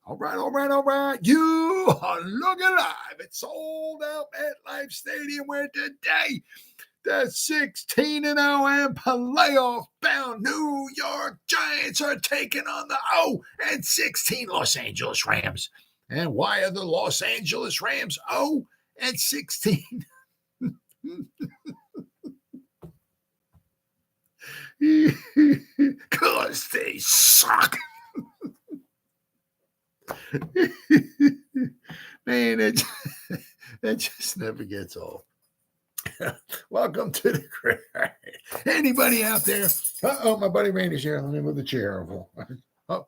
All right. You are looking live. It's sold out at Life Stadium where today the 16-0 and playoff-bound New York Giants are taking on the 0-16 Los Angeles Rams. And why are the Los Angeles Rams 0-16? Because they suck. Man, it just never gets old. Welcome to the Gridiron. Anybody out there? My buddy Randy's here. Let me move the chair over. Oh,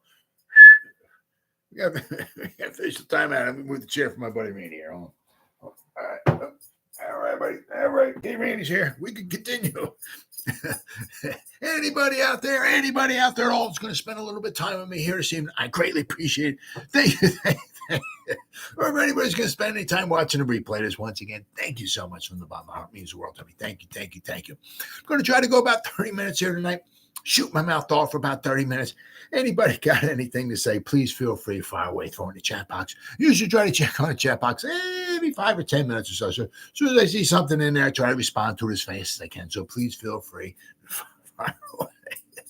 we got official timeout. Let me move the chair for my buddy Randy here. All right. All right, buddy. All right. Okay, Randy's here. We can continue. Anybody out there at all is going to spend a little bit of time with me here this evening? I greatly appreciate it. Thank you. Or if anybody's going to spend any time watching the replay this once again, thank you so much from the bottom of my heart. It means the world to me. Thank you. I'm going to try to go about 30 minutes here tonight. Shoot my mouth off for about 30 minutes. Anybody got anything to say, please feel free to fire away, throw in the chat box. Usually try to check on the chat box every 5 or 10 minutes or so. So as soon as I see something in there, I try to respond to it as fast as I can. So please feel free to fire away.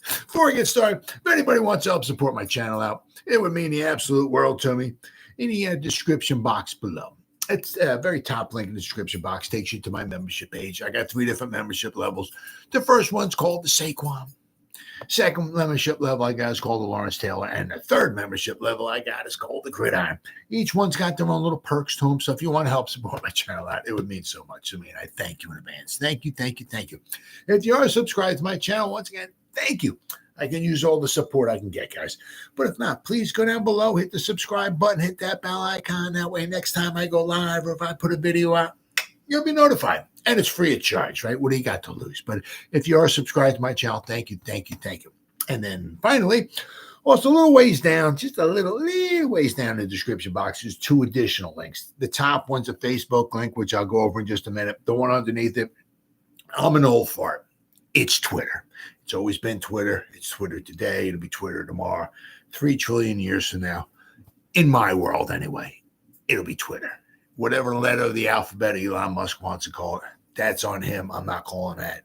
Before we get started, if anybody wants to help support my channel out, it would mean the absolute world to me. In the description box below. It's a very top link in the description box. Takes you to my membership page. I got 3 different membership levels. The first one's called the Saquon. Second membership level I got is called the Lawrence Taylor. And the third membership level I got is called the Gridiron. Each one's got their own little perks to them. So if you want to help support my channel out, it would mean so much to me. And I thank you in advance. Thank you. If you are subscribed to my channel, once again, thank you. I can use all the support I can get, guys. But if not, please go down below, hit the subscribe button, hit that bell icon. That way, next time I go live or if I put a video out, you'll be notified. And it's free of charge, right? What do you got to lose? But if you are subscribed to my channel, thank you. And then finally, also a little ways down, just a little ways down in the description box, there's 2 additional links. The top one's a Facebook link, which I'll go over in just a minute. The one underneath it, I'm an old fart. It's Twitter. It's always been Twitter. It's Twitter today. It'll be Twitter tomorrow. 3 trillion years from now, in my world anyway, it'll be Twitter. Whatever letter of the alphabet Elon Musk wants to call it, that's on him. I'm not calling that.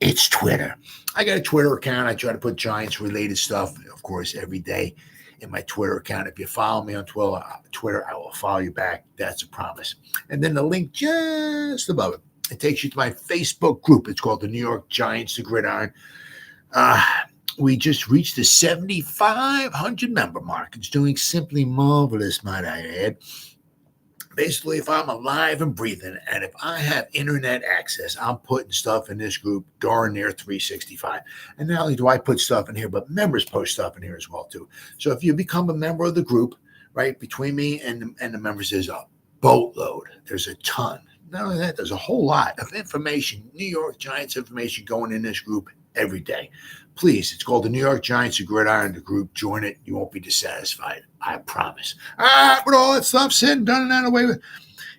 It's Twitter. I got a Twitter account. I try to put Giants-related stuff, of course, every day in my Twitter account. If you follow me on Twitter, I will follow you back. That's a promise. And then the link just above it. It takes you to my Facebook group. It's called the New York Giants, the Gridiron. We just reached the 7,500 member mark. It's doing simply marvelous, might I add. Basically, if I'm alive and breathing, and if I have internet access, I'm putting stuff in this group darn near 365. And not only do I put stuff in here, but members post stuff in here as well, too. So if you become a member of the group, right, between me and the members, there's a boatload. There's a ton. Not only that, there's a whole lot of information, New York Giants information going in this group every day. Please, it's called the New York Giants, the Gridiron, the group. Join it. You won't be dissatisfied. I promise. But all that stuff said and done and out of the way with.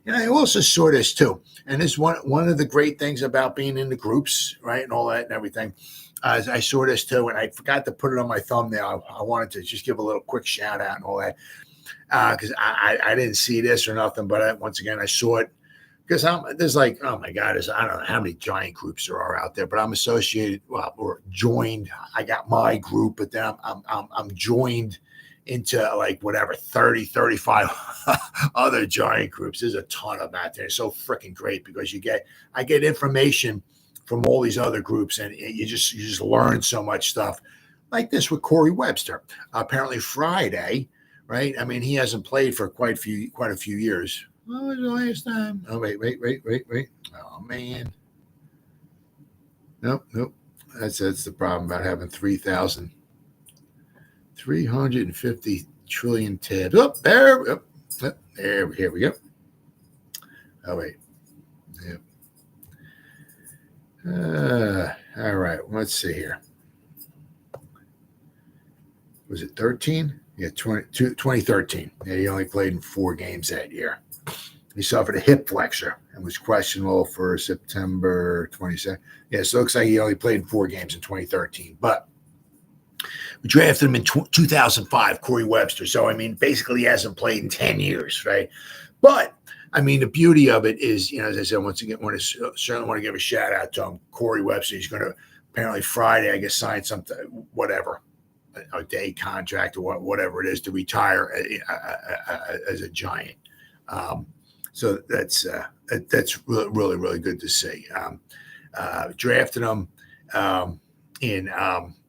And I also saw this too. And this is one of the great things about being in the groups, right, and all that and everything. I saw this too, and I forgot to put it on my thumbnail. I wanted to just give a little quick shout out and all that because I didn't see this or nothing. But once again, I saw it. Because there's like, oh my God, I don't know how many giant groups there are out there, but I'm associated, or joined. I got my group, but then I'm joined into like whatever 30, 35 other giant groups. There's a ton of them out there. It's so freaking great because I get information from all these other groups, and you just learn so much stuff. Like this with Corey Webster. Apparently Friday, right? I mean, he hasn't played for quite a few years. What was the last time? Oh, wait. Oh, man. Nope. That's the problem about having 350 trillion tabs. Oh, there. Here we go. Oh, wait. Yep. All right. Let's see here. Was it 13? Yeah, 2013. Yeah, he only played in 4 games that year. He suffered a hip flexor and was questionable for September 22nd. Yeah, so it looks like he only played in 4 games in 2013. But We drafted him in 2005, Corey Webster. So, I mean, basically he hasn't played in 10 years, right? But, I mean, the beauty of it is, as I said, once again, certainly want to give a shout out to him, Corey Webster. He's going to apparently Friday, I guess, sign something, whatever, a day contract or whatever it is to retire as a Giant. So that's really, really, really good to see. Drafted him in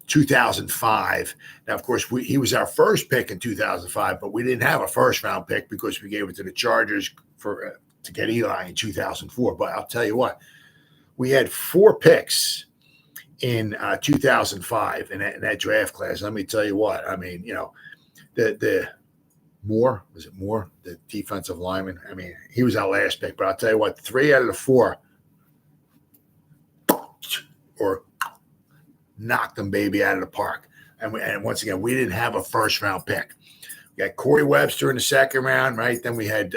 2005. Now, of course, he was our first pick in 2005, but we didn't have a first-round pick because we gave it to the Chargers to get Eli in 2004. But I'll tell you what, we had 4 picks in 2005 in that draft class. Let me tell you what, I mean, the Moore, was it Moore, the defensive lineman? I mean, he was our last pick, but I'll tell you what, 3 out of the 4 or knocked them baby out of the park. And once again, we didn't have a first-round pick. We got Corey Webster in the second round, right? Then we had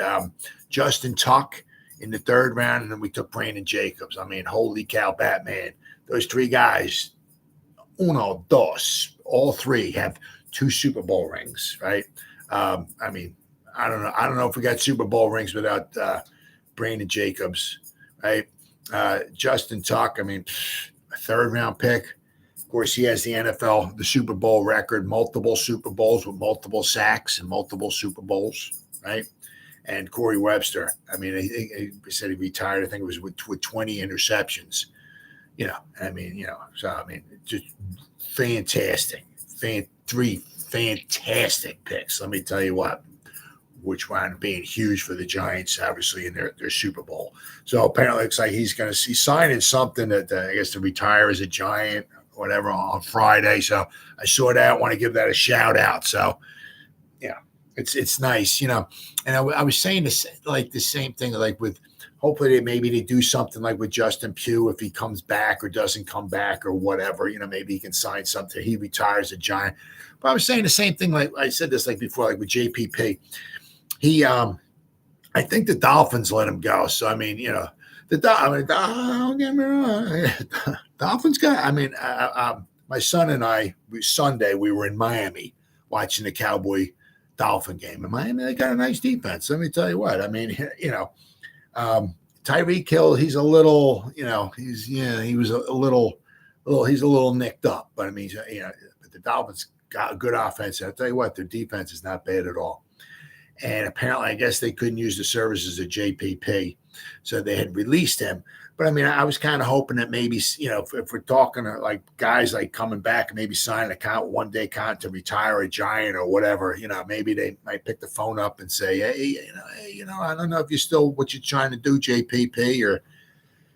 Justin Tuck in the third round, and then we took Brandon Jacobs. I mean, holy cow, Batman. Those 3 guys, uno, dos, all 3 have 2 Super Bowl rings, right? I mean, I don't know if we got Super Bowl rings without Brandon Jacobs, right? Justin Tuck, I mean, a third-round pick. Of course, he has the Super Bowl record, multiple Super Bowls with multiple sacks and multiple Super Bowls, right? And Corey Webster, I mean, he said he retired, I think it was with 20 interceptions. Just fantastic. 3 fantastic picks. Let me tell you what, which wound up being huge for the Giants, obviously, in their Super Bowl. So apparently it looks like he's signing something that I guess to retire as a Giant, whatever, on Friday. So I saw that. I want to give that a shout out. So, yeah, it's nice, And I was saying this, like the same thing, like with hopefully maybe they do something like with Justin Pugh if he comes back or doesn't come back or whatever. Maybe he can sign something. He retires a Giant. But I was saying the same thing, like I said this like before, like with JPP. He, I think the Dolphins let him go. So I mean, don't get me wrong, Dolphins got. I mean, my son and I, Sunday we were in Miami watching the Cowboy Dolphin game. In Miami, they got a nice defense. Let me tell you what. I mean, Tyreek Hill, he's a little, he was a little, he's a little nicked up. But I mean, but the Dolphins got a good offense. And I'll tell you what, their defense is not bad at all. And apparently, I guess they couldn't use the services of JPP, so they had released him. But I mean, I was kind of hoping that maybe, if we're talking like guys like coming back and maybe signing a one-day contract to retire a Giant or whatever, maybe they might pick the phone up and say, hey, I don't know if you're still what you're trying to do, JPP, or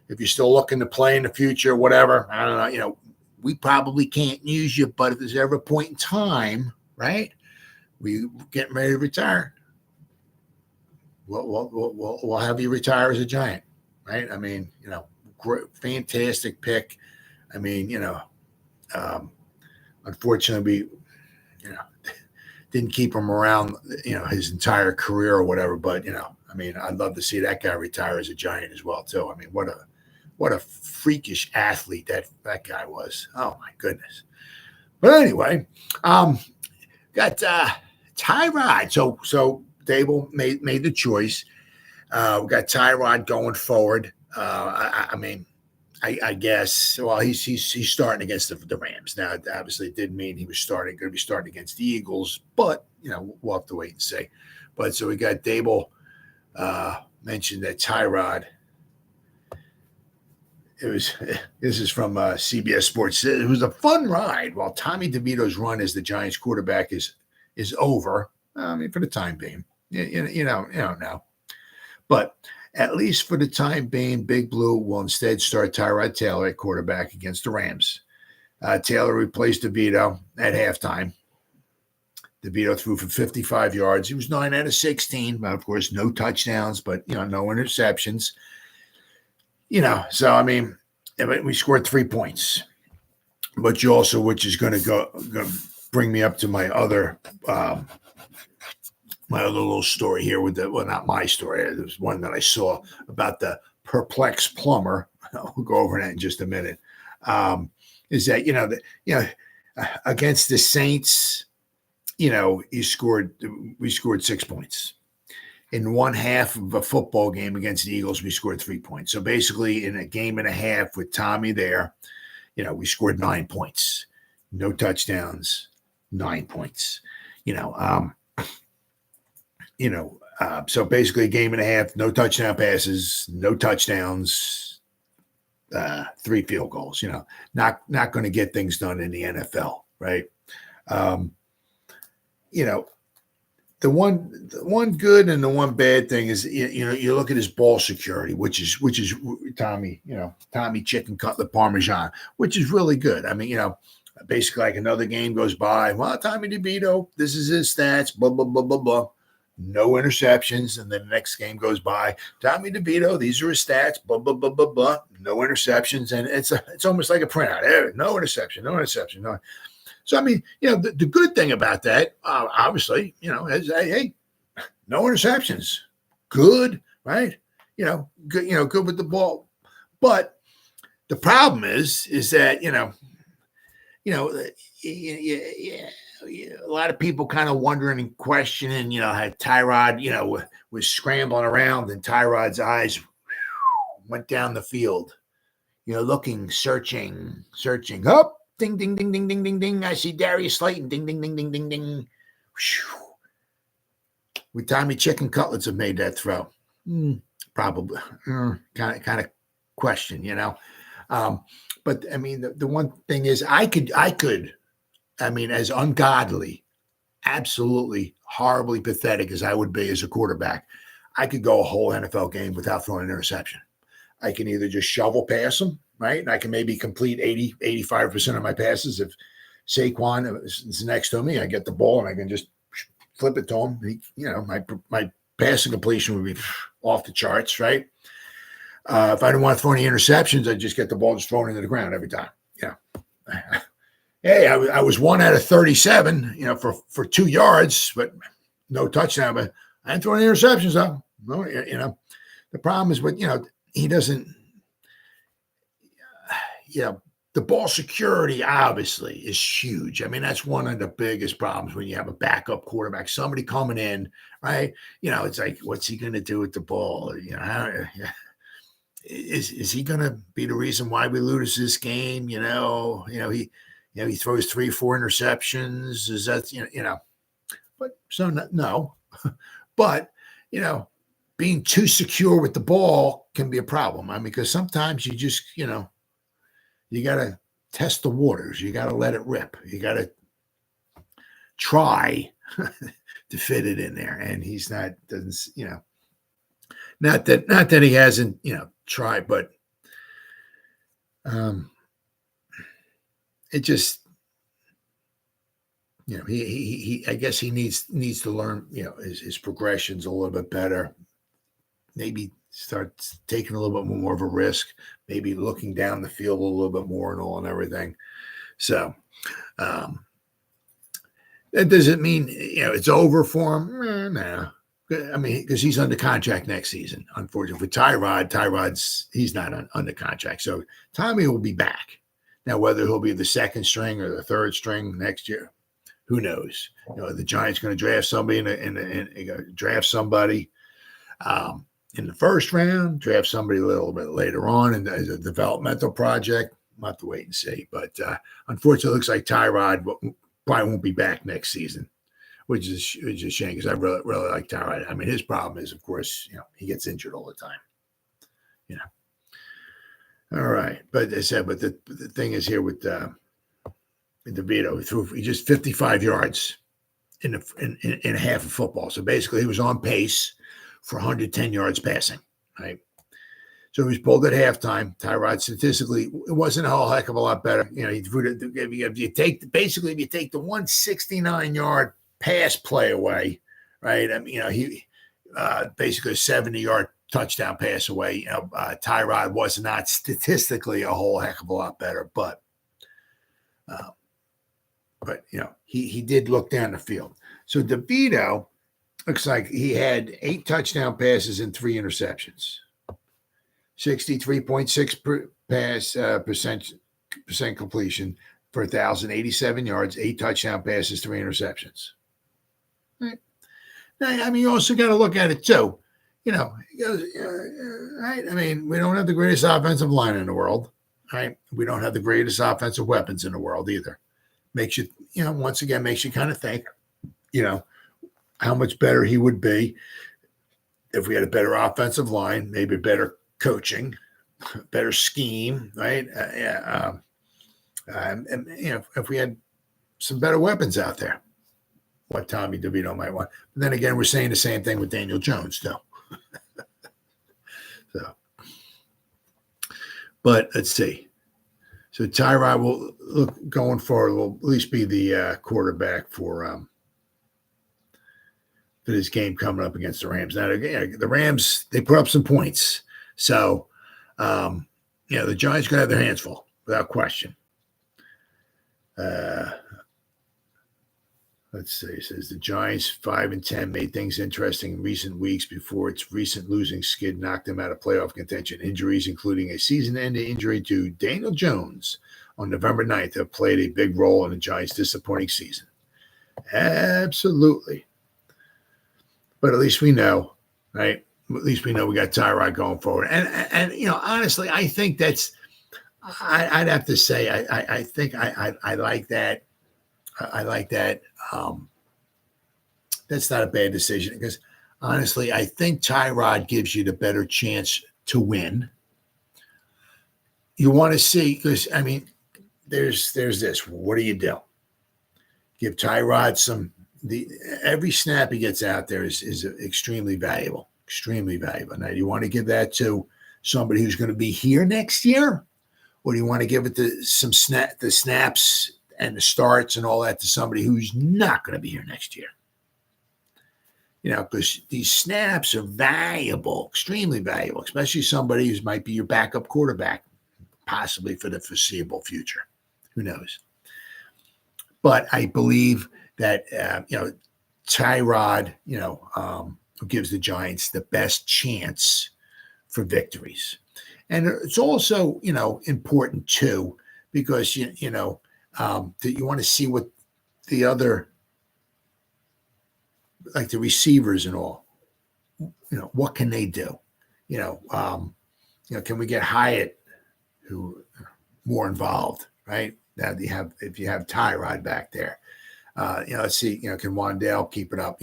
if you're still looking to play in the future or whatever. I don't know. We probably can't use you, but if there's ever a point in time, right, we getting ready to retire, we'll have you retire as a Giant, right? I mean, great, fantastic pick. I mean, unfortunately, we, didn't keep him around, his entire career or whatever. But, I mean, I'd love to see that guy retire as a Giant as well, too. I mean, what a freakish athlete that guy was. Oh, my goodness. But anyway, got Tyrod. So Dable made the choice. We got Tyrod going forward. I mean, I guess. Well, he's starting against the Rams now. Obviously, it didn't mean he was going to be starting against the Eagles, but we'll have to wait and see. But so we got Dable mentioned that Tyrod. This is from CBS Sports. It was a fun ride while Tommy DeVito's run as the Giants quarterback is over. I mean, for the time being, you don't know. But at least for the time being, Big Blue will instead start Tyrod Taylor at quarterback against the Rams. Taylor replaced DeVito at halftime. DeVito threw for 55 yards. He was 9 out of 16, but of course, no touchdowns, but no interceptions. So I mean, we scored 3 points. But you also, which is going to bring me up to my other little story here with not my story. There's one that I saw about the Perplexed Plumber. We'll go over that in just a minute. Is that against the Saints, we scored 6 points. In one half of a football game against the Eagles, we scored 3 points. So basically, in a game and a half with Tommy there, we scored 9 points. No touchdowns, 9 points. So basically a game and a half, no touchdown passes, no touchdowns, 3 field goals. Not going to get things done in the NFL, right? The one good and the one bad thing is, you look at his ball security, which is Tommy, Tommy chicken cutlet Parmesan, which is really good. I mean, basically like another game goes by. Well, Tommy DeVito, this is his stats, blah, blah, blah, blah, blah. No interceptions. And then the next game goes by. Tommy DeVito, these are his stats, blah, blah, blah, blah, blah. No interceptions. And it's almost like a printout. No interception, no interception, no. So, I mean, the good thing about that, obviously, is, hey, no interceptions. Good, right? Good with the ball. But the problem is that, a lot of people kind of wondering and questioning, how Tyrod, was scrambling around and Tyrod's eyes went down the field, looking, searching, up. Ding, ding, ding, ding, ding, ding, ding. I see Darius Slayton. Ding, ding, ding, ding, ding, ding. Would Tommy Chicken Cutlets have made that throw? Probably. Kind of question, But, I mean, the one thing is I could, as ungodly, absolutely horribly pathetic as I would be as a quarterback, I could go a whole NFL game without throwing an interception. I can either just shovel past them, right? And I can maybe complete 85% of my passes. If Saquon is next to me, I get the ball and I can just flip it to him. My passing completion would be off the charts, right? If I didn't want to throw any interceptions, I'd just get the ball just thrown into the ground every time. Hey, I was 1 out of 37, for 2 yards, but no touchdown. But I didn't throw any interceptions, though. No, the problem is, but he doesn't. The ball security obviously is huge. I mean, that's one of the biggest problems when you have a backup quarterback, somebody coming in, right? It's like, what's he going to do with the ball? Is he going to be the reason why we lose this game? He throws 3-4 interceptions. Is that, but so no, but, being too secure with the ball can be a problem. I mean, because sometimes you just, you got to test the waters. You got to let it rip. You got to try to fit it in there. And he's not that he hasn't, tried, but it just, he I guess he needs to learn, his progressions a little bit better. Maybe start taking a little bit more of a risk, maybe looking down the field a little bit more and everything. So that doesn't mean, it's over for him. No. I mean, because he's under contract next season. Unfortunately, for he's not under contract. So Tommy will be back. Now, whether he'll be the second string or the third string next year, who knows? The Giants going to draft somebody draft somebody in the first round, draft somebody a little bit later on, and as a developmental project. We'll have to wait and see. But unfortunately, it looks like Tyrod probably won't be back next season, which is a shame because I really, really like Tyrod. I mean, his problem is, of course, he gets injured all the time. All right, but as I said, but the thing is here with DeVito, he just 55 yards in a half of football. So basically, he was on pace for 110 yards passing, right? So he was pulled at halftime. Tyrod statistically, it wasn't a whole heck of a lot better. If you take the 169-yard pass play away, right? I mean, he basically a 70-yard touchdown pass away. Tyrod was not statistically a whole heck of a lot better, but he did look down the field. So DeVito looks like he had 8 touchdown passes and 3 interceptions. 63.6% completion, for 1,087 yards, 8 touchdown passes, 3 interceptions. Right. Now, I mean, you also got to look at it too. You know, right? I mean, we don't have the greatest offensive line in the world, right? We don't have the greatest offensive weapons in the world either. Makes you, once again, makes you kind of think, how much better he would be if we had a better offensive line, maybe better coaching, better scheme, right? And if we had some better weapons out there, what Tommy DeVito might want. But then again, we're saying the same thing with Daniel Jones, too. So, but let's see. So Tyrod will look going forward. Will at least be the quarterback for this game coming up against the Rams. Now, the Rams, they put up some points, so the Giants could have their hands full without question. Let's see. It says the Giants 5-10 made things interesting in recent weeks before its recent losing skid knocked them out of playoff contention. Injuries, including a season-ending injury to Daniel Jones on November 9th, have played a big role in the Giants' disappointing season. Absolutely. But at least we know, right? At least we know we got Tyrod going forward. And honestly, I think that's I'd have to say I think I like that. I like that. That's not a bad decision because honestly, I think Tyrod gives you the better chance to win. You want to see because there's this. What do you do? Give Tyrod every snap he gets out there is extremely valuable. Extremely valuable. Now, do you want to give that to somebody who's going to be here next year, or do you want to give it to the snaps and the starts and all that to somebody who's not going to be here next year? Because these snaps are valuable, extremely valuable, especially somebody who might be your backup quarterback, possibly for the foreseeable future. Who knows? But I believe that, Tyrod, gives the Giants the best chance for victories. And it's also, important too, because, that you want to see what the other, like the receivers and all, what can they do? Can we get Hyatt who more involved, right? Now if you have Tyrod back there, let's see, can Wandale keep it up?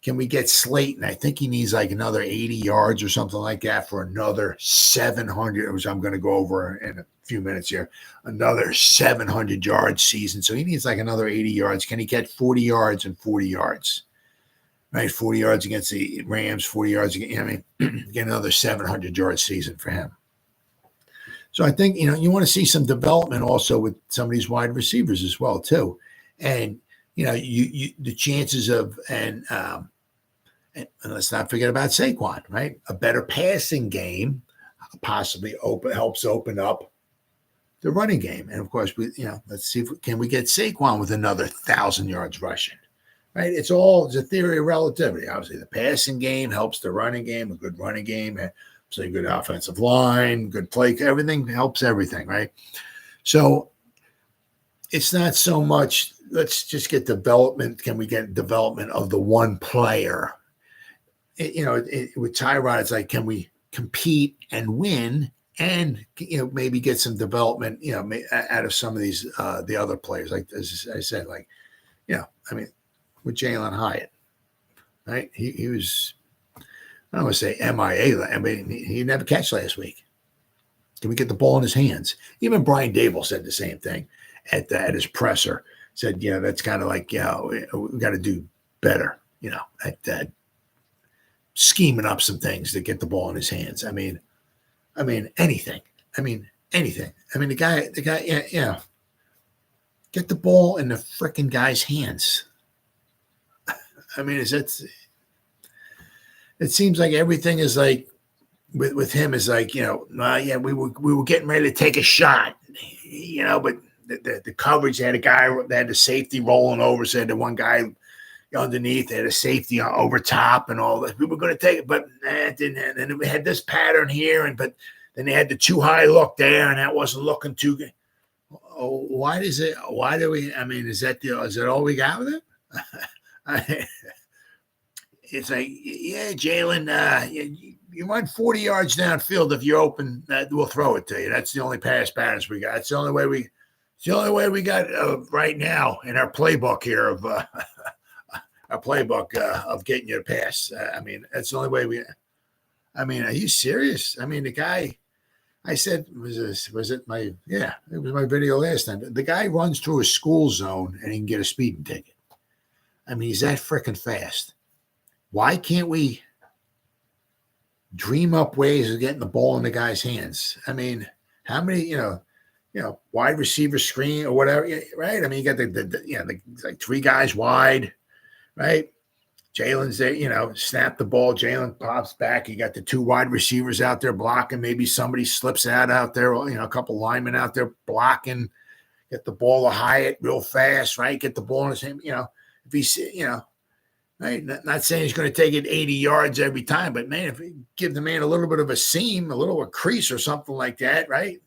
Can we get Slayton? I think he needs like another 80 yards or something like that for another 700, which I'm going to go over in a few minutes here, another 700-yard season. So he needs like another 80 yards. Can he get 40 yards and 40 yards? Right, 40 yards against the Rams, 40 yards against, get another 700-yard season for him. So I think, you want to see some development also with some of these wide receivers as well, too. And, you the chances of, and let's not forget about Saquon, right? A better passing game possibly helps open up the running game. And of course, let's see can we get Saquon with another 1,000 yards rushing, right? It's a theory of relativity. Obviously, the passing game helps the running game, a good running game, so a good offensive line, good play, everything helps everything, right? So it's not so much, let's just get development. Can we get development of the one player? With Tyrod, it's like, can we compete and win and, maybe get some development, out of some of these, the other players, like as I said, like, with Jalen Hyatt, right? He was, I don't want to say MIA, he didn't have a catch last week. Can we get the ball in his hands? Even Brian Dable said the same thing at his presser. Said, that's kind of like, we got to do better, at that scheming up some things to get the ball in his hands. Anything. Anything. The guy, get the ball in the freaking guy's hands. It seems like everything is like, with him is like, we were getting ready to take a shot, but the coverage, they had a guy, they had the safety rolling over, so they had the one guy underneath, they had a safety over top and all that. We were going to take it, but it didn't. And then we had this pattern here, but then they had the too high look there, and that wasn't looking too good. Why does it? Why do we? I mean, is that all we got with it? It's like, yeah, Jaylen, you run 40 yards downfield if you're open. We'll throw it to you. That's the only pass patterns we got. That's the only way we. It's the only way we got right now in our playbook here of of getting you to pass. I mean, that's the only way we. I mean, are you serious? I mean, the guy. I said, it my video last time. The guy runs through a school zone and he can get a speeding ticket. I mean, he's that freaking fast. Why can't we dream up ways of getting the ball in the guy's hands? I mean, how many, wide receiver screen or whatever, right? I mean, you got the like three guys wide, right? Jalen's there, snap the ball. Jaylen pops back. You got the two wide receivers out there blocking. Maybe somebody slips out there, a couple linemen out there blocking. Get the ball to Hyatt real fast, right? Get the ball in his hand, if he's, right? Not saying he's going to take it 80 yards every time, but man, if we give the man a little bit of a seam, a crease or something like that, right?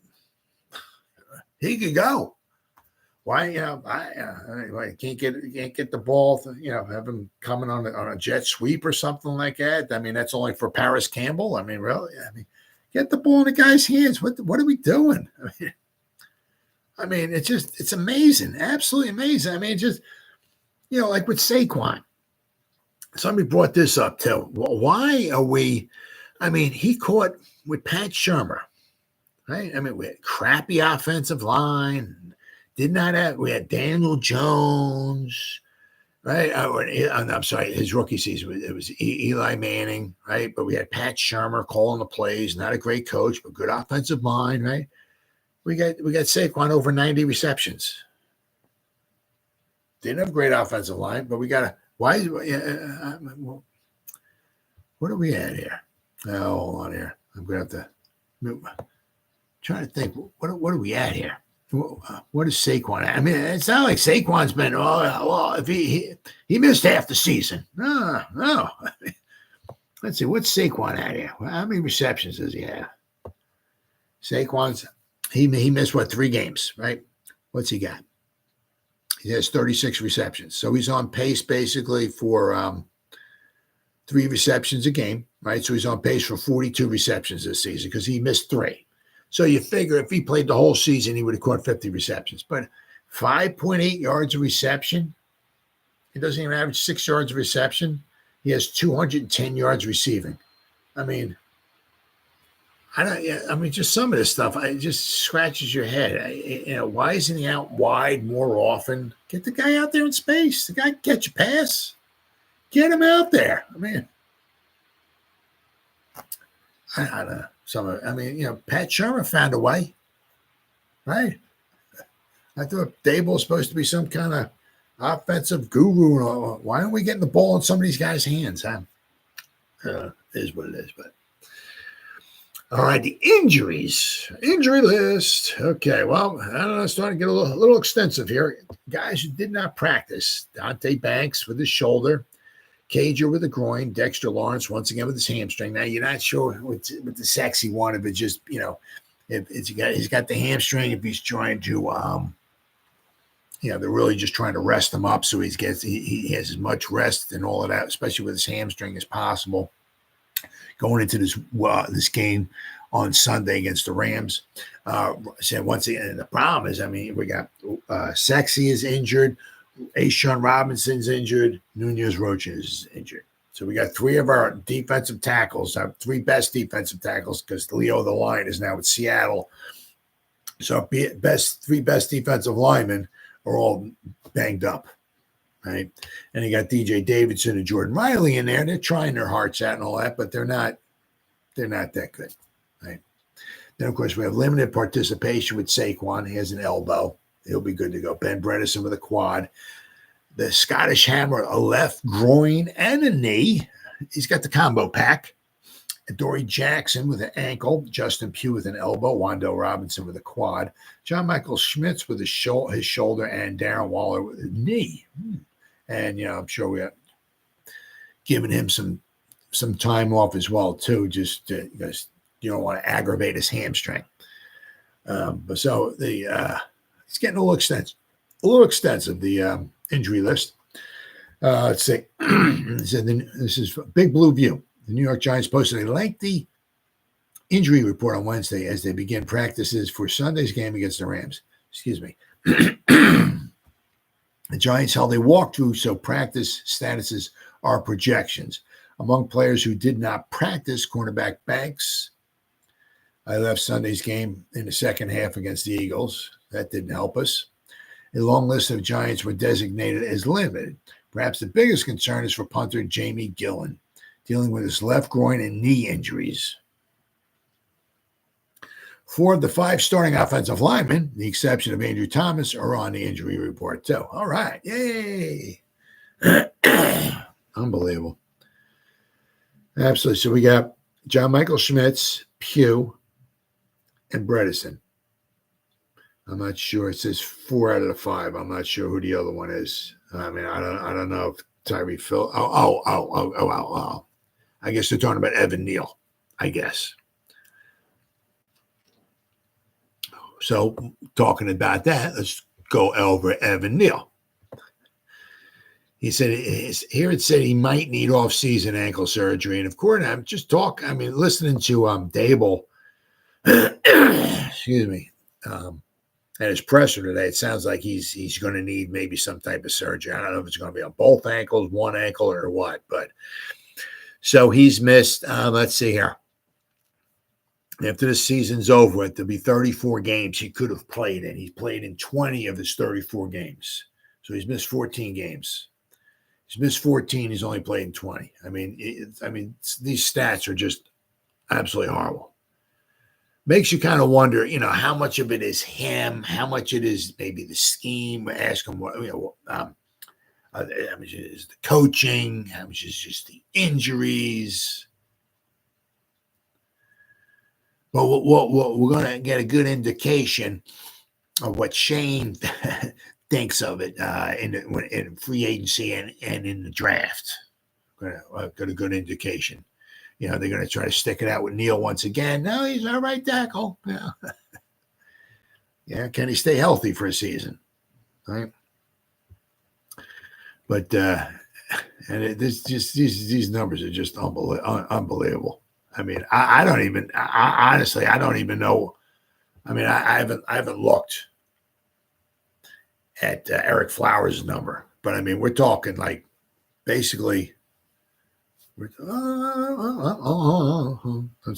He could go. Why, I can't get the ball, have him coming on a jet sweep or something like that. I mean, that's only for Paris Campbell. I mean, really, get the ball in the guy's hands. What are we doing? I mean, it's amazing. Absolutely amazing. I mean, just, like with Saquon, somebody brought this up too. Why are we, he caught with Pat Shurmur, right? I mean, we had crappy offensive line. We had Daniel Jones, right? I'm sorry, his rookie season, it was Eli Manning, right? But we had Pat Shurmur calling the plays, not a great coach, but good offensive line, right? We got Saquon over 90 receptions. Didn't have a great offensive line, but we got what are we at here? Oh, hold on here. I'm going to have to try to think. What are we at here? What is Saquon at? I mean, it's not like Saquon's been, if he missed half the season. No. Let's see, what's Saquon at here? How many receptions does he have? Saquon's, he missed, 3 games, right? What's he got? He has 36 receptions. So he's on pace basically for 3 receptions a game, right? So he's on pace for 42 receptions this season because he missed 3. So you figure if he played the whole season, he would have caught 50 receptions. But 5.8 yards of reception. He doesn't even average 6 yards of reception. He has 210 yards receiving. I mean, just some of this stuff, it just scratches your head. Why isn't he out wide more often? Get the guy out there in space. The guy can catch a pass. Get him out there. I mean, I don't know. Pat Shurmur found a way, right? I thought Dable was supposed to be some kind of offensive guru. Why aren't we getting the ball in some of these guys' hands? It is what it is. But all right, the injury list. Okay, well, I don't know. It's starting to get a little extensive here. Guys who did not practice: Dante Banks with his shoulder. Cager with a groin, Dexter Lawrence once again with his hamstring. Now you're not sure with the sexy one if it's just if he's got the hamstring, if he's trying to they're really just trying to rest him up so he has as much rest and all of that, especially with his hamstring as possible. Going into this game on Sunday against the Rams. So once again, the problem is, we got Sexy is injured. A'Shawn Robinson's injured. Nunez Roches is injured. So we got 3 of our defensive tackles, our 3 best defensive tackles, because Leo the Lion is now with Seattle. So our 3 best defensive linemen are all banged up, right? And you got DJ Davidson and Jordan Riley in there. They're trying their hearts out and all that, but they're not that good, right? Then, of course, we have limited participation with Saquon. He has an elbow. He'll be good to go. Ben Bredesen with a quad. The Scottish Hammer, a left groin and a knee. He's got the combo pack. Adoree Jackson with an ankle. Justin Pugh with an elbow. Wando Robinson with a quad. John Michael Schmitz with his shoulder. And Darren Waller with a knee. And, I'm sure we have given him some time off as well, too, just because you don't want to aggravate his hamstring. But so the it's getting a little extensive, the injury list. Let's see. This is Big Blue View. The New York Giants posted a lengthy injury report on Wednesday as they begin practices for Sunday's game against the Rams. Excuse me. The Giants held a walkthrough, so practice statuses are projections. Among players who did not practice, cornerback Banks. I left Sunday's game in the second half against the Eagles. That didn't help us. A long list of Giants were designated as limited. Perhaps the biggest concern is for punter Jamie Gillen, dealing with his left groin and knee injuries. 4 of the 5 starting offensive linemen, the exception of Andrew Thomas, are on the injury report too. All right. Yay. Unbelievable. Absolutely. So we got John Michael Schmitz, Pugh, and Bredesen. I'm not sure. It says 4 out of the 5. I'm not sure who the other one is. I mean, I don't know if Tyree Phil. Oh. I guess they're talking about Evan Neal, I guess. So talking about that, let's go over Evan Neal. He said here it said he might need off-season ankle surgery, and of course I'm just listening to Dable, excuse me, at his presser today. It sounds like he's going to need maybe some type of surgery. I don't know if it's going to be on both ankles, one ankle, or what. But so he's missed. Let's see here. After the season's over, there'll be 34 games he could have played in. He's played in 20 of his 34 games. So he's missed 14 games. He's missed 14. He's only played in 20. I mean, these stats are just absolutely horrible. Makes you kind of wonder, how much of it is him, how much it is maybe the scheme. Ask him what, how much is the coaching, how much is just the injuries. But we're going to get a good indication of what Shane thinks of it in free agency and in the draft. Got a good indication. They're going to try to stick it out with Neal once again. No, he's our right tackle. Yeah. Yeah, can he stay healthy for a season? Right. But these numbers are just unbelievable. I mean, I don't even. Honestly, I don't even know. I mean, I haven't looked at Eric Flowers' number, but I mean, we're talking like basically. Let's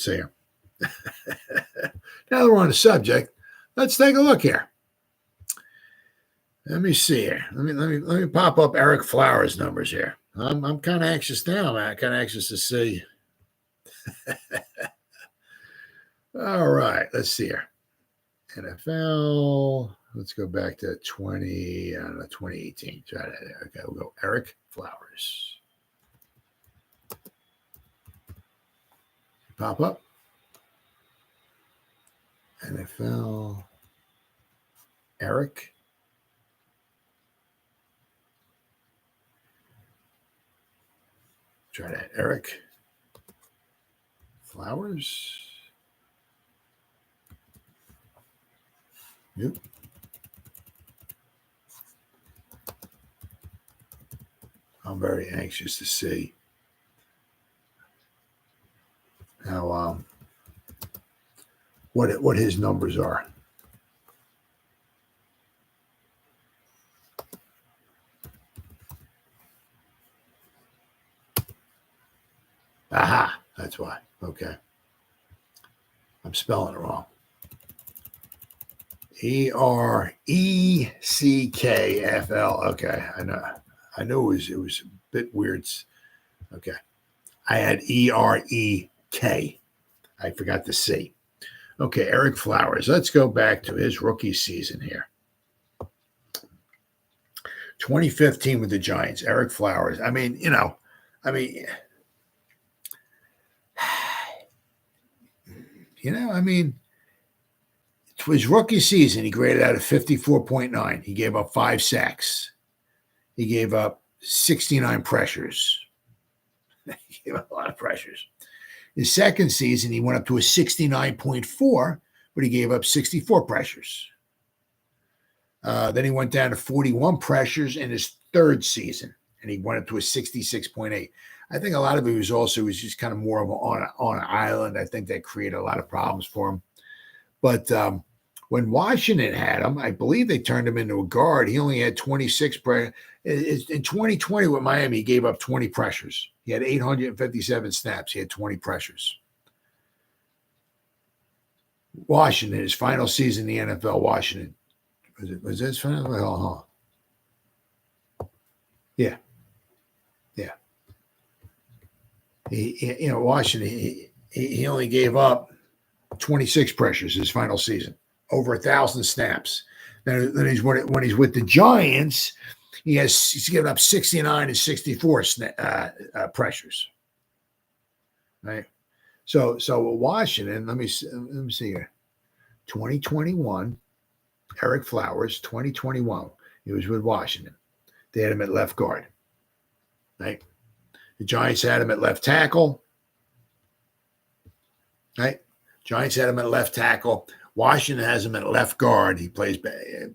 see here. Now that we're on the subject, let's take a look here. Let me see here. Let me pop up Eric Flowers' numbers here. I'm kind of anxious now, man. Kind of anxious to see. All right, let's see here. NFL. Let's go back to 2018. Try that. Okay, we'll go Eric Flowers. Pop up. NFL. Eric. Try that. Eric Flowers. Yep. I'm very anxious to see how what his numbers are. Aha, that's why. Okay. I'm spelling it wrong. ERECKFL. Okay, I know it was a bit weird. Okay. I had EREK. I forgot the C. Okay, Eric Flowers. Let's go back to his rookie season here. 2015 with the Giants. Eric Flowers. I mean, his rookie season, he graded out at 54.9. He gave up 5 sacks. He gave up 69 pressures. He gave up a lot of pressures. His second season, he went up to a 69.4, but he gave up 64 pressures. Then he went down to 41 pressures in his third season, and he went up to a 66.8. I think a lot of it was just kind of more of on an island. I think that created a lot of problems for him. But when Washington had him, I believe they turned him into a guard. He only had 26 pressures. In 2020 with Miami, he gave up 20 pressures. He had 857 snaps. He had 20 pressures. Washington, his final season in the NFL, Washington. Was this final? Yeah. Washington, he only gave up 26 pressures his final season, over 1,000 snaps. Then when he's with the Giants, he's given up 69 and 64 pressures. Right. So Washington, let me see here. 2021, Eric Flowers, 2021, he was with Washington. They had him at left guard. Right. The Giants had him at left tackle. Right. Giants had him at left tackle. Washington has him at left guard. He plays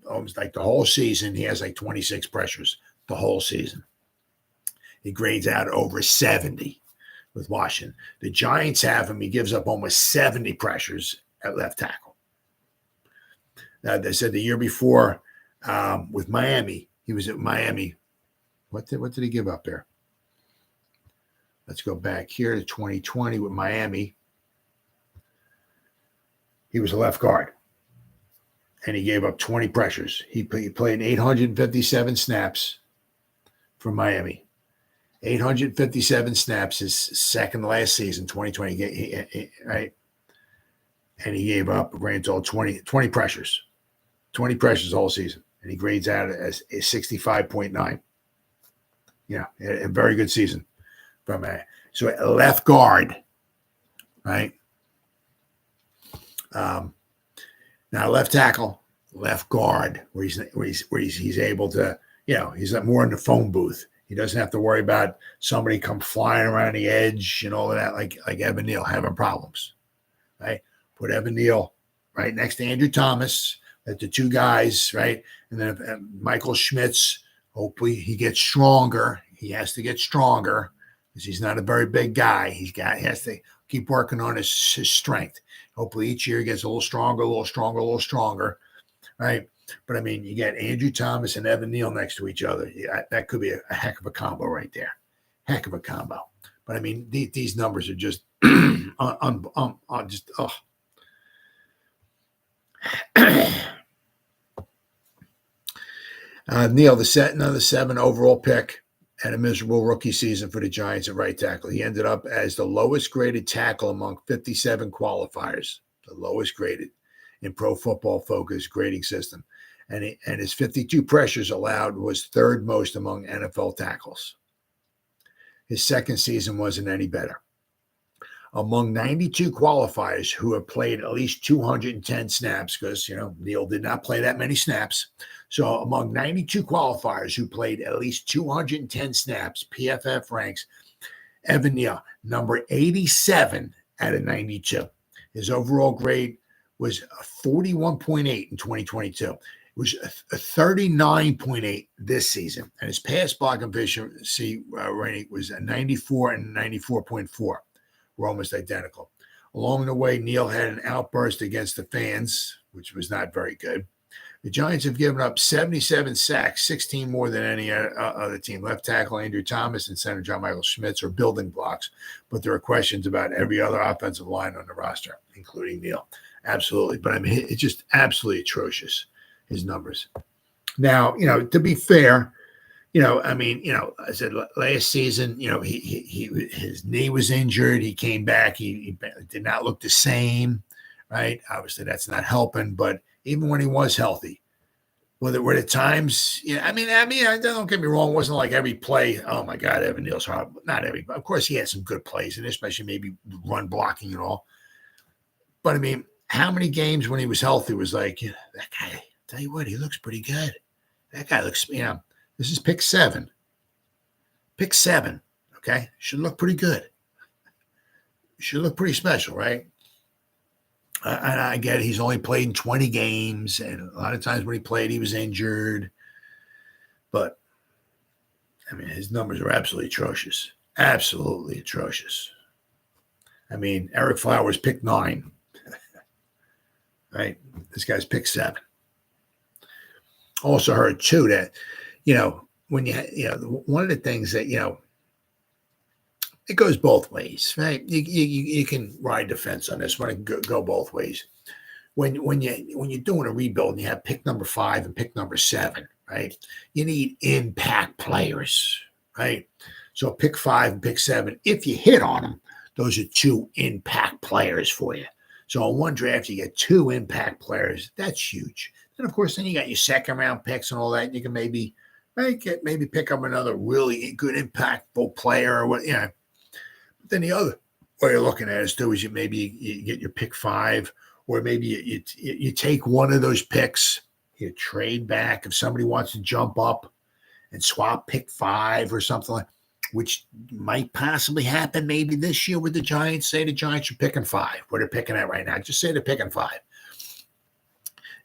almost like the whole season. He has like 26 pressures the whole season. He grades out over 70 with Washington. The Giants have him. He gives up almost 70 pressures at left tackle. They said the year before with Miami, he was at Miami. What did he give up there? Let's go back here to 2020 with Miami. He was a left guard, and he gave up 20 pressures. He played 857 snaps for Miami. 857 snaps his second to last season, 2020, right? And he gave up a grand total 20 pressures. 20 pressures all season, and he grades out as a 65.9. Yeah, a very good season from so a left guard, right? Now left tackle, left guard, where he's able to, he's more in the phone booth. He doesn't have to worry about somebody come flying around the edge and all of that, like Evan Neal having problems, right? Put Evan Neal right next to Andrew Thomas, let the two guys, right? And then Michael Schmitz, hopefully he gets stronger. He has to get stronger because he's not a very big guy. He has to keep working on his strength. Hopefully each year he gets a little stronger, right? But I mean, you get Andrew Thomas and Evan Neal next to each other. Yeah, that could be a heck of a combo right there. Heck of a combo. But I mean, these numbers are just just. Neal, another 7 overall pick, had a miserable rookie season for the Giants at right tackle. He ended up as the lowest graded tackle among 57 qualifiers, the lowest graded in Pro Football Focus grading system. And his 52 pressures allowed was third most among NFL tackles. His second season wasn't any better. Among 92 qualifiers who have played at least 210 snaps, because, Neal did not play that many snaps. So among 92 qualifiers who played at least 210 snaps, PFF ranks Evan Neal number 87 out of 92. His overall grade was a 41.8 in 2022. It was a 39.8 this season. And his pass block efficiency rating was a 94 and 94.4. Were almost identical. Along the way, Neal had an outburst against the fans, which was not very good. The Giants have given up 77 sacks, 16 more than any other team. Left tackle Andrew Thomas and center John Michael Schmitz are building blocks, but there are questions about every other offensive line on the roster, including Neal. Absolutely. But I mean, it's just absolutely atrocious, his numbers. Now, to be fair, I said last season, his knee was injured. He came back. He did not look the same, right? Obviously, that's not helping. But even when he was healthy, were the times? Don't get me wrong. It wasn't like every play. Oh my God, Evan Neal's hard. Not every. Of course, he had some good plays, and especially maybe run blocking and all. But I mean, how many games when he was healthy was like, that guy? I'll tell you what, he looks pretty good. That guy looks, This is pick 7. Pick 7, okay? Should look pretty good. Should look pretty special, right? And I get it, he's only played in 20 games, and a lot of times when he played, he was injured. But, I mean, his numbers are absolutely atrocious. Absolutely atrocious. I mean, Eric Flowers picked 9. Right? This guy's picked 7. Also heard, too, that, when one of the things that, it goes both ways, right? You can ride the fence on this one and go both ways. When you're doing a rebuild and you have pick number 5 and pick number 7, right? You need impact players, right? So pick 5 and pick 7, if you hit on them, those are 2 impact players for you. So in one draft, you get 2 impact players. That's huge. And of course, then you got your second round picks and all that. You can maybe pick up another really good impactful player or what, Then the other way of looking at it too is you get your pick 5, or maybe you take one of those picks, you trade back if somebody wants to jump up and swap pick 5 or something like, which might possibly happen maybe this year with the Giants. Say the Giants are picking 5. What they're picking at right now. Just say they're picking 5.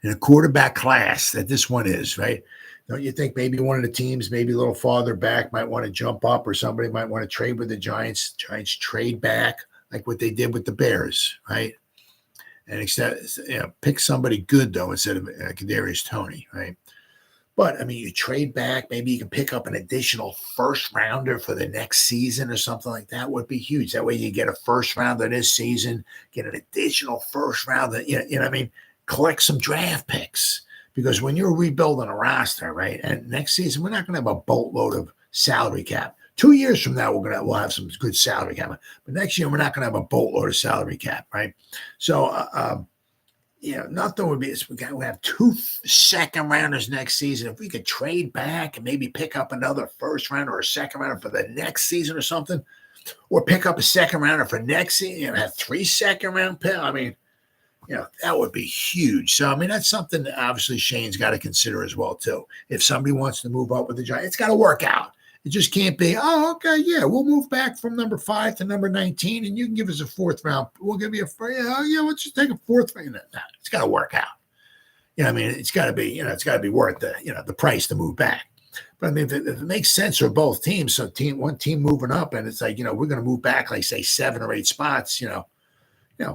In a quarterback class that this one is, right? Don't you think maybe one of the teams, maybe a little farther back, might want to jump up, or somebody might want to trade with the Giants? Giants trade back like what they did with the Bears, right? And pick somebody good though instead of Kadarius Toney, right? But I mean, you trade back. Maybe you can pick up an additional first rounder for the next season or something like that. Would be huge. That way, you get a first rounder this season, get an additional first rounder. What I mean, collect some draft picks. Because when you're rebuilding a roster, right, and next season we're not going to have a boatload of salary cap. 2 years from now we'll have some good salary cap, but next year we're not going to have a boatload of salary cap, right? So, nothing would be. We got to have 2 second rounders next season. If we could trade back and maybe pick up another first rounder or a second rounder for the next season or something, or pick up a second rounder for next season, have 3 second round picks. I mean. That would be huge. So, I mean, that's something that obviously Shane's got to consider as well, too. If somebody wants to move up with the Giants, it's got to work out. It just can't be, okay, yeah, we'll move back from number 5 to number 19, and you can give us a 4th round. We'll give you let's just take a 4th round. No, it's got to work out. I mean, it's got to be, worth the price to move back. But I mean, if it makes sense for both teams, so one team moving up, and it's like, we're going to move back, like say 7 or 8 spots,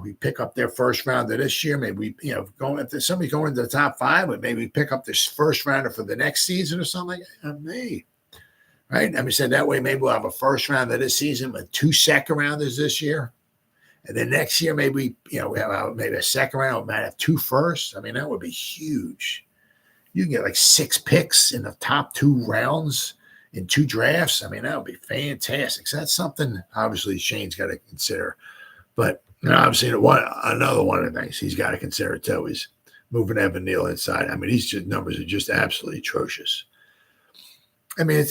we pick up their first rounder this year. Maybe if somebody's going into the top 5, but maybe we pick up this first rounder for the next season or something like that. Right? I mean, said that way, maybe we'll have a first rounder this season with 2 second rounders this year. And then next year, maybe, we have maybe a second round, we might have 2 firsts. I mean, that would be huge. You can get like 6 picks in the top 2 rounds in 2 drafts. I mean, that would be fantastic. So that's something, obviously, Shane's got to consider. But obviously, another one of the things he's got to consider, too, is moving Evan Neal inside. I mean, these numbers are just absolutely atrocious. I mean,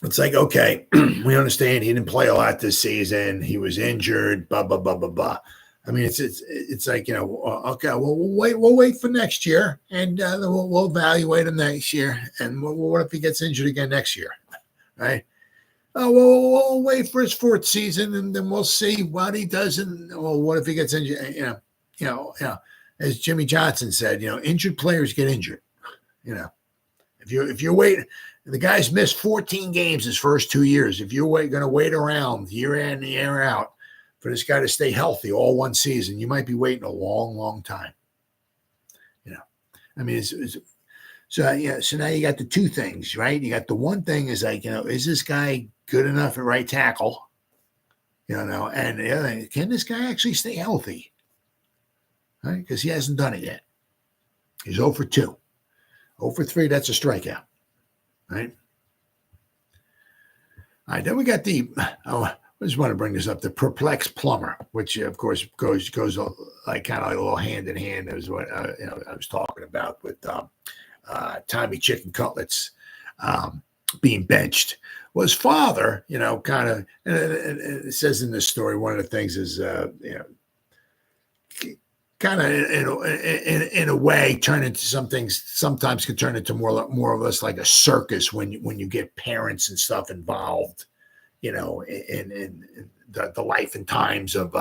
it's like, okay, we understand he didn't play a lot this season. He was injured, blah, blah, blah, blah, blah. I mean, it's like, okay, well, we'll wait for next year, and we'll evaluate him next year. And what if he gets injured again next year, right? Oh, well, we'll wait for his 4th season, and then we'll see what he does. And what if he gets injured? As Jimmy Johnson said, injured players get injured. If you're waiting, the guy's missed 14 games his first 2 years. If you're going to wait around year in and year out for this guy to stay healthy all one season, you might be waiting a long, long time. I mean, so now you got the 2 things, right? You got the one thing is like, is this guy good enough at right tackle? And the other thing, can this guy actually stay healthy? Right? Because he hasn't done it yet. He's 0 for 2. 0 for 3, that's a strikeout. Right? All right, then we got I just want to bring this up, the Perplexed Plumber, which of course goes like kind of like a little hand in hand. That was what I was talking about with Tommy Chicken Cutlets being benched. Well, his father, kind of, and it says in this story, one of the things is, kind of in a way, turn into some things. Sometimes can turn into more or less like a circus when you get parents and stuff involved. in the life and times of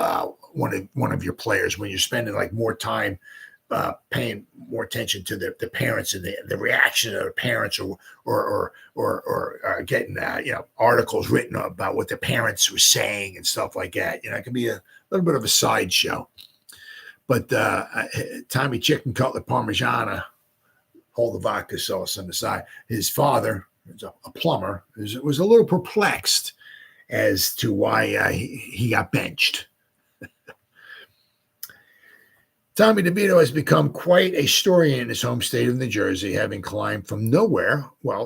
one of your players, when you're spending like more time paying more attention to the parents and the reaction of the parents, or getting articles written about what the parents were saying and stuff like that. It can be a little bit of a sideshow. But Tommy Chicken Cutlet Parmigiana, hold the vodka sauce on the side. His father, a plumber, was a little perplexed as to why he got benched. Tommy DeVito has become quite a story in his home state of New Jersey, having climbed from nowhere,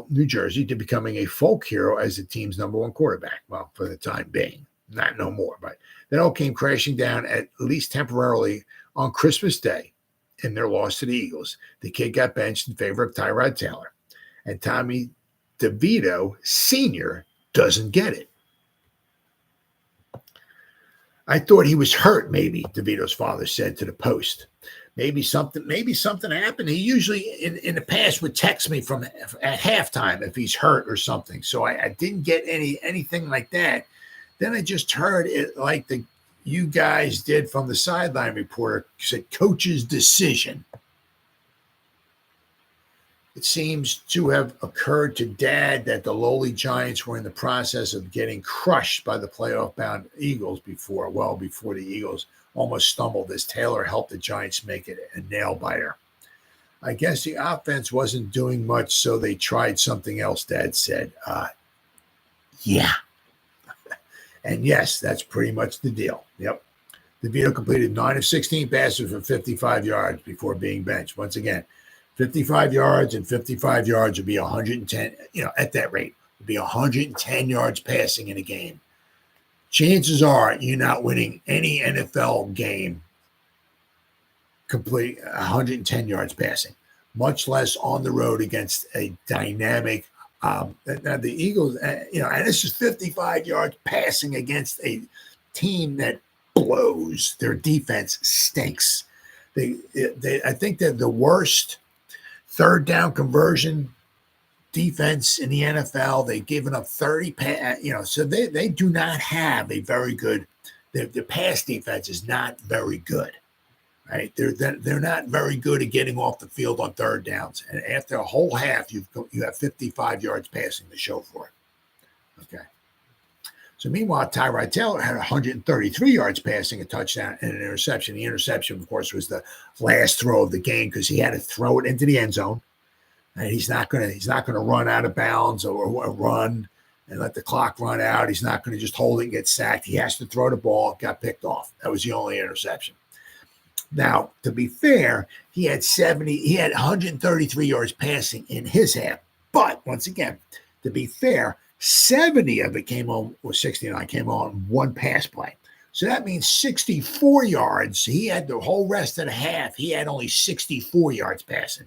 New Jersey, to becoming a folk hero as the team's number one quarterback. Well, for the time being, not no more. But that all came crashing down, at least temporarily, on Christmas Day in their loss to the Eagles. The kid got benched in favor of Tyrod Taylor. And Tommy DeVito Sr. doesn't get it. I thought he was hurt, maybe, DeVito's father said to the Post. Maybe something happened. He usually, in the past, would text me at halftime if he's hurt or something. So I didn't get anything like that. Then I just heard it like you guys did from the sideline reporter, said coach's decision. It seems to have occurred to Dad that the lowly Giants were in the process of getting crushed by the playoff-bound Eagles before the Eagles almost stumbled as Taylor helped the Giants make it a nail-biter. I guess the offense wasn't doing much, so they tried something else, Dad said. Yeah. And yes, that's pretty much the deal. Yep. DeVito completed 9 of 16 passes for 55 yards before being benched. Once again, 55 yards and 55 yards would be 110, at that rate, would be 110 yards passing in a game. Chances are you're not winning any NFL game complete 110 yards passing, much less on the road against a dynamic. Now the Eagles, and this is 55 yards passing against a team that blows. Their defense stinks. I think they're the worst third down conversion defense in the NFL. They've given up 30, so they do not have a very good, their pass defense is not very good, right? They're not very good at getting off the field on third downs. And after a whole half, you have 55 yards passing to show for it. Okay. So meanwhile, Tyrod Taylor had 133 yards passing, a touchdown, and an interception. The interception, of course, was the last throw of the game because he had to throw it into the end zone, and he's not going to run out of bounds or run and let the clock run out. He's not going to just hold it and get sacked. He has to throw the ball. Got picked off. That was the only interception. Now, to be fair, he had 133 yards passing in his half. But once again, to be fair, 70 of it came on, or 69 came on one pass play. So that means 64 yards. He had the whole rest of the half. He had only 64 yards passing.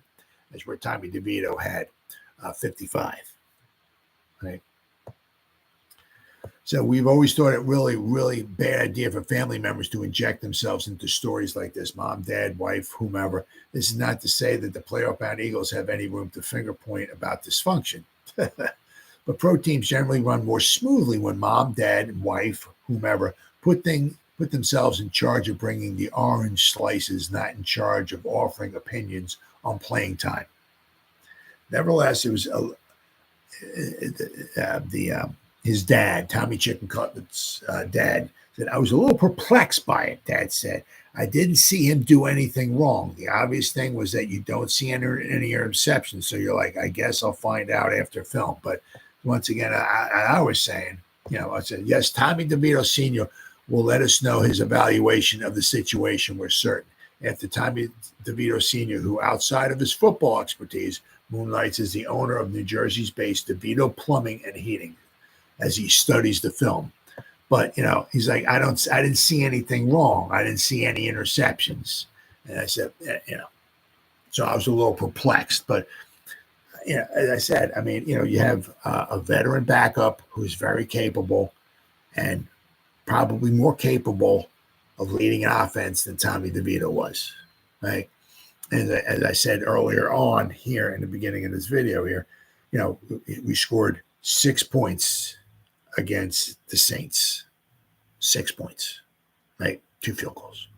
That's where Tommy DeVito had 55. Right. So we've always thought it really, really bad idea for family members to inject themselves into stories like this. Mom, dad, wife, whomever. This is not to say that the playoff-bound Eagles have any room to finger point about dysfunction. But pro teams generally run more smoothly when mom, dad, wife, whomever put themselves in charge of bringing the orange slices, not in charge of offering opinions on playing time. Nevertheless, it was his dad, Tommy Chicken Cutlet's dad, said, I was a little perplexed by it, Dad said. I didn't see him do anything wrong. The obvious thing was that you don't see any interceptions. So you're like, I guess I'll find out after film. But once again, I was saying, I said, yes, Tommy DeVito Sr. will let us know his evaluation of the situation. We're certain. After Tommy DeVito Sr., who outside of his football expertise, moonlights as the owner of New Jersey's based DeVito Plumbing and Heating, as he studies the film. But, he's like, I didn't see anything wrong. I didn't see any interceptions. And I said, so I was a little perplexed. But, as I said, you have a veteran backup who's very capable and probably more capable of leading an offense than Tommy DeVito was, right? And as I said earlier on here in the beginning of this video here, we scored 6 points against the Saints. 6 points, right? 2 field goals.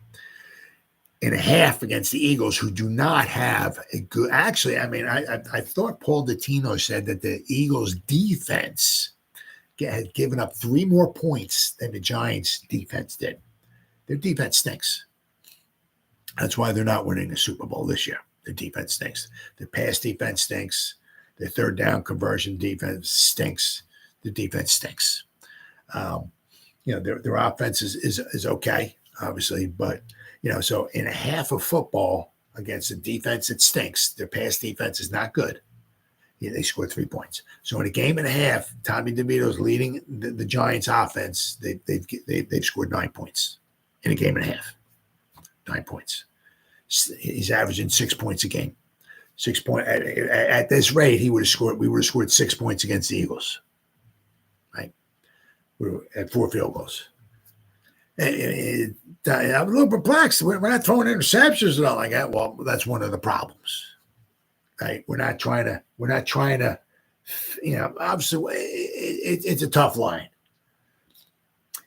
In a half against the Eagles, who do not have a good. Actually, I mean, I thought Paul Dottino said that the Eagles' defense had given up 3 more points than the Giants' defense did. Their defense stinks. That's why they're not winning the Super Bowl this year. Their defense stinks. Their pass defense stinks. Their third down conversion defense stinks. The defense stinks. Their offense is okay, obviously, but so in a half of football against a defense that stinks, their pass defense is not good. Yeah, they scored 3 points. So in a game and a half, Tommy DeVito's leading the Giants' offense. They've scored 9 points in a game and a half. 9 points. He's averaging 6 points a game. 6 point at this rate, we would have scored 6 points against the Eagles. Right? We were at 4 field goals. And I'm a little perplexed. We're not throwing interceptions and all like that. Well, that's one of the problems. Right? We're not trying to, obviously it's a tough line.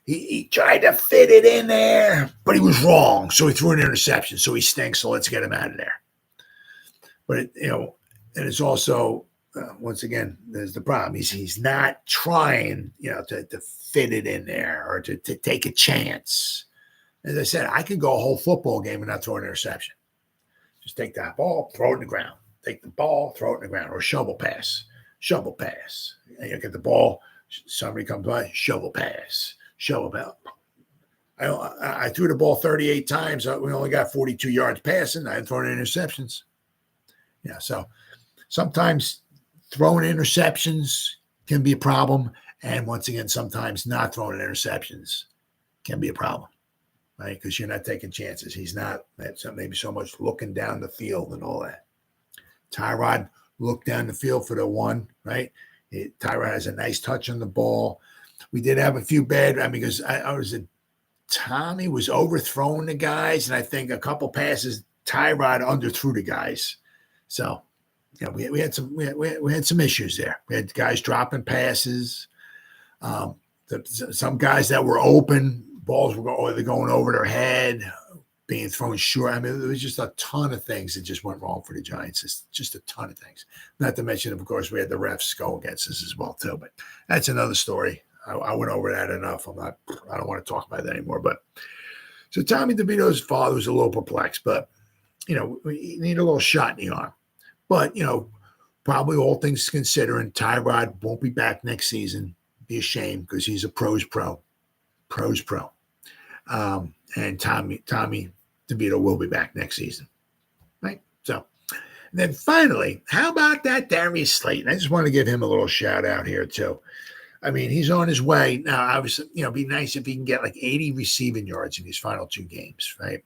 He tried to fit it in there, but he was wrong. So he threw an interception. So he stinks. So let's get him out of there. But, and it's also, once again, there's the problem. He's not trying, to fit it in there or to take a chance. As I said, I could go a whole football game and not throw an interception. Just take that ball, throw it in the ground. Take the ball, throw it in the ground, or shovel pass. And you get the ball, somebody comes by, shovel pass. I threw the ball 38 times. We only got 42 yards passing. I hadn't thrown any interceptions. Yeah, so sometimes throwing interceptions can be a problem. And once again, sometimes not throwing interceptions can be a problem, right? Because you're not taking chances. He's not maybe so much looking down the field and all that. Tyrod looked down the field for the one, right? Tyrod has a nice touch on the ball. We did have a few bad, because Tommy was overthrowing the guys, and I think a couple passes Tyrod underthrew the guys. So, we had some issues there. We had guys dropping passes. Some guys that were open, balls were either going over their head, being thrown short. There was just a ton of things that just went wrong for the Giants. It's just a ton of things. Not to mention, of course, we had the refs go against us as well too. But that's another story. I went over that enough. I don't want to talk about that anymore. But so Tommy DeVito's father was a little perplexed, but we need a little shot in the arm. But probably all things considering, Tyrod won't be back next season. Be a shame because he's a pro's pro. And Tommy DeVito will be back next season, right? So, and then finally, how about that Darius Slayton? I just want to give him a little shout out here too. He's on his way now. Obviously, it'd be nice if he can get like 80 receiving yards in these final 2 games, right?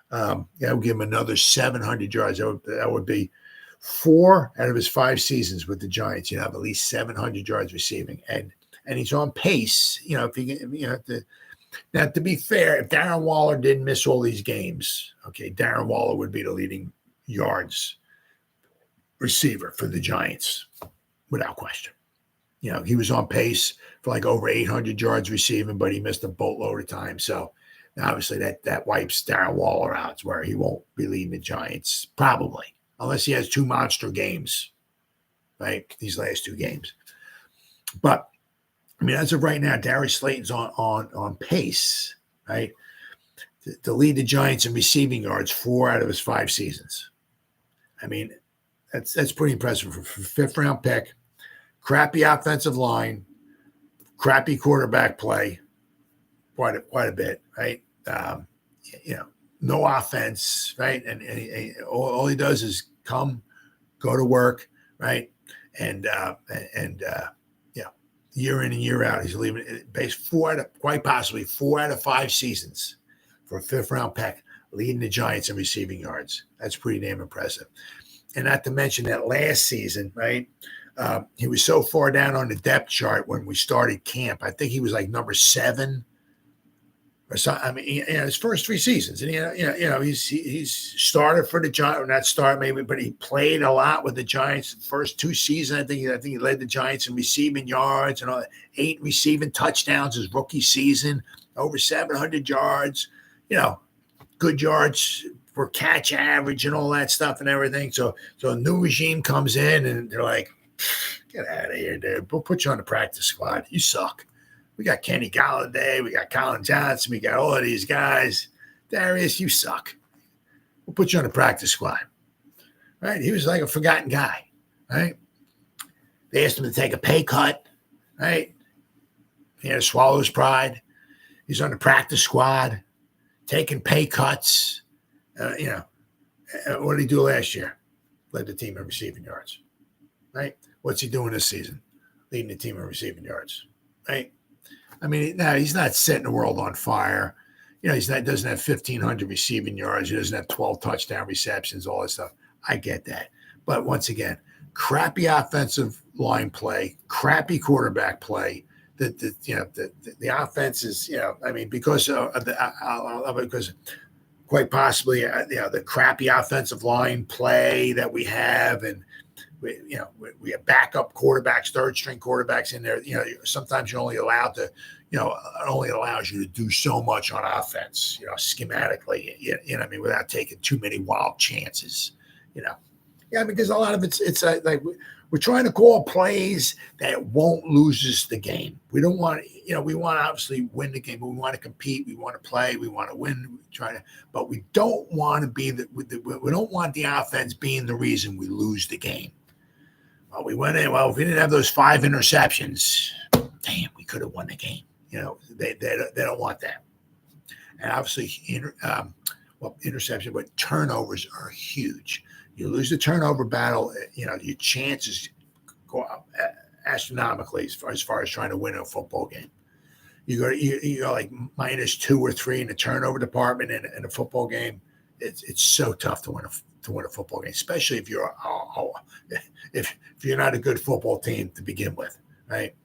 That would give him another 700 yards. That would be 4 out of his 5 seasons with the Giants. You'd have at least 700 yards receiving, and he's on pace. If he now, to be fair, if Darren Waller didn't miss all these games, okay, Darren Waller would be the leading yards receiver for the Giants, without question. He was on pace for like over 800 yards receiving, but he missed a boatload of time. So obviously that wipes Darren Waller out, to where he won't be leading the Giants, probably, unless he has 2 monster games, right? These last 2 games. But as of right now, Darius Slayton's on pace, right, to lead the Giants in receiving yards 4 out of his 5 seasons. That's pretty impressive for 5th round pick. Crappy offensive line, crappy quarterback play, quite a bit, right? No offense, right? And all he does is come, go to work, right? And year in and year out, he's leaving quite possibly 4 out of 5 seasons for a 5th round pick, leading the Giants in receiving yards. That's pretty damn impressive. And not to mention that last season, right? He was so far down on the depth chart when we started camp. I think he was like number 7 or so. I mean, his first 3 seasons, and he's started for the Giants, or not start maybe, but he played a lot with the Giants. The first 2 seasons, I think he led the Giants in receiving yards and all. 8 receiving touchdowns his rookie season, over 700 yards. Good yards for catch average and all that stuff and everything. So a new regime comes in and they're like, get out of here, dude. We'll put you on the practice squad. You suck. We got Kenny Galladay. We got Colin Johnson. We got all of these guys. Darius, you suck. We'll put you on the practice squad. Right? He was like a forgotten guy. Right? They asked him to take a pay cut. Right? He had to swallow his pride. He's on the practice squad, taking pay cuts. What did he do last year? Led the team in receiving yards. Right? What's he doing this season? Leading the team in receiving yards. Right? I mean, now he's not setting the world on fire. Doesn't have 1,500 receiving yards. He doesn't have 12 touchdown receptions, all that stuff. I get that. But once again, crappy offensive line play, crappy quarterback play. The offense is, because quite possibly, the crappy offensive line play that we have, and we have backup quarterbacks, third string quarterbacks in there. Sometimes you're only allowed to, it only allows you to do so much on offense, schematically, without taking too many wild chances, because a lot of it's like we're trying to call plays that won't lose us the game. We don't want, we want to obviously win the game, but we want to compete. We want to play. We want to win. But we don't want to be we don't want the offense being the reason we lose the game. Well, we went in. Well, if we didn't have those 5 interceptions, damn, we could have won the game. They don't want that. And obviously, interception, but turnovers are huge. You lose the turnover battle, your chances go up astronomically as far as trying to win a football game. You go like -2 or 3 in the turnover department in a football game. It's so tough to win a football game, especially if you're if you're not a good football team to begin with, right?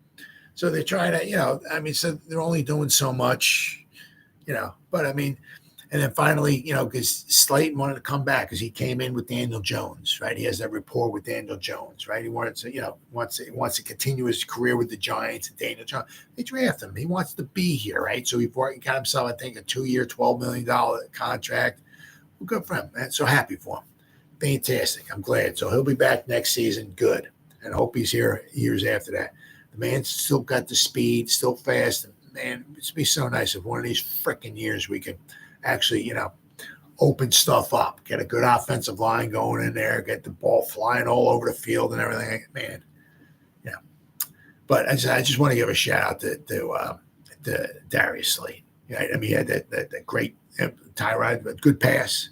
So they try to, so they're only doing so much, but and then finally, because Slayton wanted to come back because he came in with Daniel Jones, right? He has that rapport with Daniel Jones, right? He wanted to, wants to continue his career with the Giants and Daniel Jones. They drafted him. He wants to be here, right? So he got himself, I think, a 2-year, $12 million contract. Well, good for him, man. So happy for him. Fantastic. I'm glad. So he'll be back next season. Good. And I hope he's here years after that. The man's still got the speed, still fast. And man, it'd be so nice if one of these freaking years we could actually, open stuff up, get a good offensive line going in there, get the ball flying all over the field and everything. Man, But I just want to give a shout out to Darius Slayton. Right? He had that great Tyrod, good pass,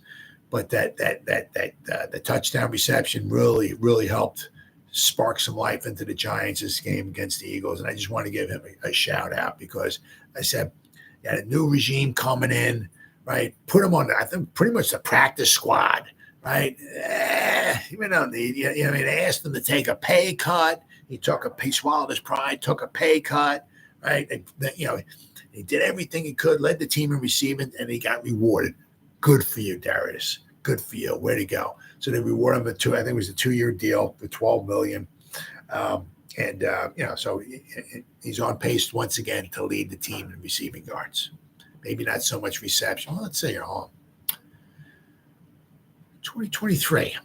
but the touchdown reception really helped spark some life into the Giants this game against the Eagles. And I just want to give him a shout out because I said, you had a new regime coming in, right? Put him on, I think, pretty much the practice squad, right? They asked him to take a pay cut. He swallowed his pride, took a pay cut, right? He did everything he could, led the team in receiving, and he got rewarded. Good for you, Darius. Good for you. Way to go. So they reward him I think it was a 2-year deal for $12 million. So he's on pace once again to lead the team in receiving yards. Maybe not so much reception. Well, let's say you're home. 2023.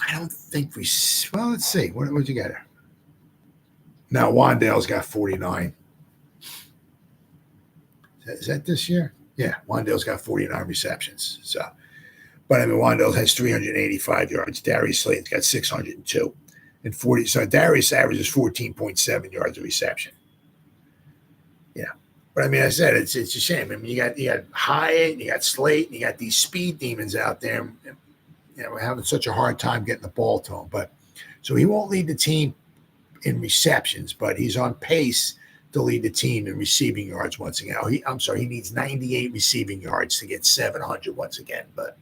I don't think let's see. What'd you get here? Now, Wandale's got 49. Is that this year? Yeah, Wandale's got 49 receptions. So, but Wandale has 385 yards. Darius Slayton's got 602 and 40. So Darius averages 14.7 yards a reception. Yeah, but I said it's a shame. You got Hyatt, you got Slayton, you got these speed demons out there. We're having such a hard time getting the ball to him. But so he won't lead the team in receptions, but he's on pace to lead the team in receiving yards once again. He needs 98 receiving yards to get 700 once again. But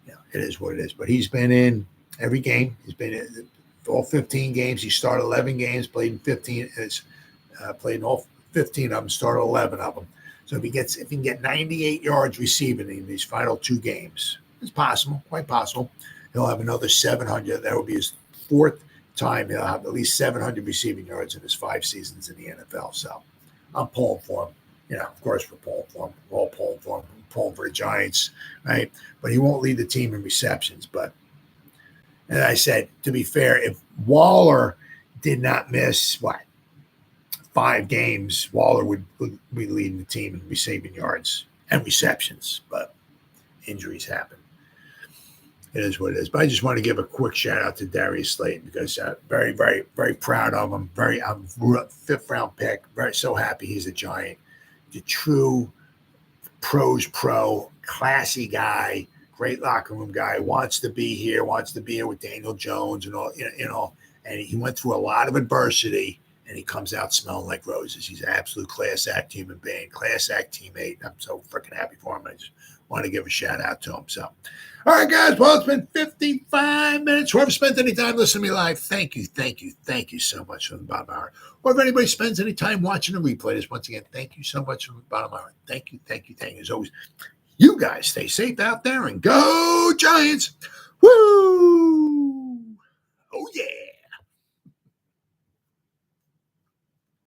it is what it is. But he's been in every game. He's been in all 15 games. He started 11 games, played in 15. Played in all 15 of them, started 11 of them. So if he can get 98 yards receiving in these final 2 games, it's possible, quite possible. He'll have another 700. That will be his 4th time he'll have at least 700 receiving yards in his 5 seasons in the NFL. So I'm pulling for him. Of course we're pulling for him. We're all pulling for him. We're pulling for the Giants, right? But he won't lead the team in receptions. But, and I said, to be fair, if Waller did not miss, 5 games, Waller would be leading the team in receiving yards and receptions. But injuries happen. It is what it is. But I just want to give a quick shout out to Darius Slayton because very, very, very proud of him. I'm 5th round pick. So happy he's a Giant. The true pros pro, classy guy, great locker room guy. Wants to be here with Daniel Jones and all. And he went through a lot of adversity, and he comes out smelling like roses. He's an absolute class act human being, class act teammate. I'm so freaking happy for him. I just want to give a shout out to him. So, all right, guys. Well, it's been 55 minutes. Whoever spent any time listening to me live, thank you so much from the bottom of my heart. Or if anybody spends any time watching the replay, just once again, thank you so much from the bottom of my heart. Thank you. As always, you guys stay safe out there and go Giants. Woo! Oh, yeah.